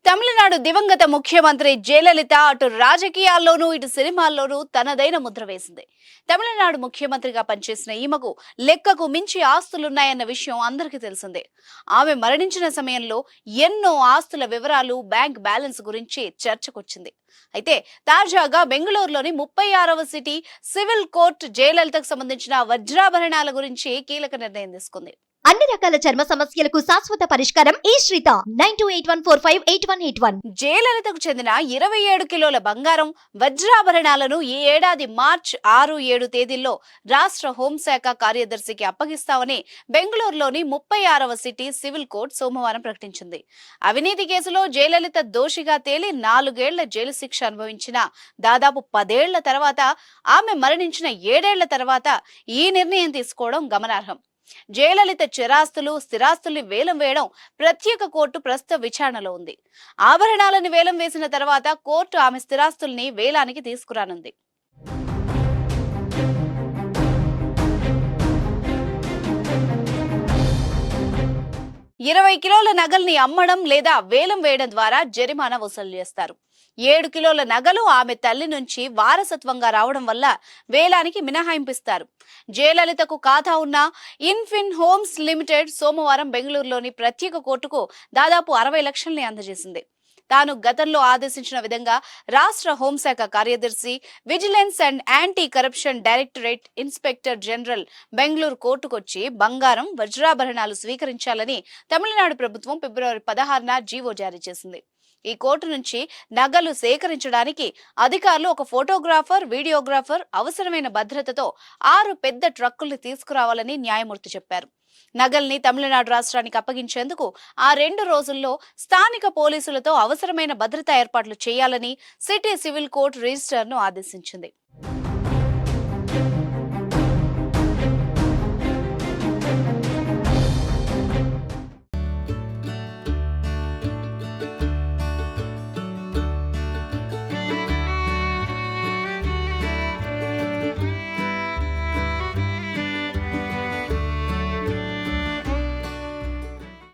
తమిళనాడు దివంగత ముఖ్యమంత్రి జయలలిత అటు రాజకీయాల్లోనూ ఇటు సినిమాల్లోనూ తనదైన ముద్ర వేసింది. తమిళనాడు ముఖ్యమంత్రిగా పనిచేసిన ఈమెకు లెక్కకు మించి ఆస్తులున్నాయన్న విషయం అందరికీ తెలిసిందే. ఆమె మరణించిన సమయంలో ఎన్నో ఆస్తుల వివరాలు, బ్యాంక్ బ్యాలెన్స్ గురించి చర్చకొచ్చింది. అయితే తాజాగా బెంగళూరులోని 36వ సిటీ సివిల్ కోర్టు జయలలితకు సంబంధించిన వజ్రాభరణాల గురించి కీలక నిర్ణయం తీసుకుంది. అన్ని రకాల చర్మ సమస్యలకు శాశ్వత పరిష్కారం ఈ శ్రీత 9281458181. జయలలితకు చెందిన 27 కిలోల బంగారం వజ్రాభరణాలను ఈ ఏడాది మార్చి 6-7 తేదీల్లో రాష్ట్ర హోంశాఖ కార్యదర్శికి అప్పగిస్తామని బెంగళూరులోని 36వ సిటీ సివిల్ కోర్టు సోమవారం ప్రకటించింది. అవినీతి కేసులో జయలలిత దోషిగా తేలి 4 ఏళ్ల జైలు శిక్ష అనుభవించిన దాదాపు 10 ఏళ్ల తర్వాత, ఆమె మరణించిన 7 ఏళ్ల తర్వాత ఈ నిర్ణయం తీసుకోవడం గమనార్హం. జయలలిత చిరాస్తులు, స్థిరాస్తుల్ని వేలం వేయడం ప్రత్యేక కోర్టు ప్రస్తుత విచారణలో ఉంది. ఆభరణాలను వేలం వేసిన తర్వాత కోర్టు ఆమె స్థిరాస్తుల్ని వేలానికి తీసుకురానుంది. ఇరవై కిలోల నగల్ని అమ్మడం లేదా వేలం వేయడం ద్వారా జరిమానా వసూలు చేస్తారు. 7 కిలోల నగలు ఆమె తల్లి నుంచి వారసత్వంగా రావడం వల్ల వేలానికి మినహాయింపిస్తారు. జయలలితకు ఖాతా ఉన్న ఇన్ఫిన్ హోమ్స్ లిమిటెడ్ సోమవారం బెంగళూరులోని ప్రత్యేక కోర్టుకు దాదాపు 60 లక్షల్ని అందజేసింది. తాను గతంలో ఆదేశించిన విధంగా రాష్ట్ర హోంశాఖ కార్యదర్శి, vigilance and anti corruption directorate inspector general Bengaluru కోర్టుకొచ్చి బంగారం, వజ్రాభరణాలు స్వీకరించాలని తమిళనాడు ప్రభుత్వం ఫిబ్రవరి 16న జీవో జారీ చేసింది. ఈ కోర్టు నుంచి నగలు సేకరించడానికి అధికారులు ఒక ఫోటోగ్రాఫర్, వీడియోగ్రాఫర్, అవసరమైన భద్రతతో 6 పెద్ద ట్రక్కుల్ని తీసుకురావాలని న్యాయమూర్తి చెప్పారు. నగల్ని తమిళనాడు రాష్ట్రానికి అప్పగించేందుకు ఆ 2 రోజుల్లో స్థానిక పోలీసులతో అవసరమైన భద్రతా ఏర్పాట్లు చేయాలని సిటీ సివిల్ కోర్టు రిజిస్ట్రార్ను ఆదేశించింది.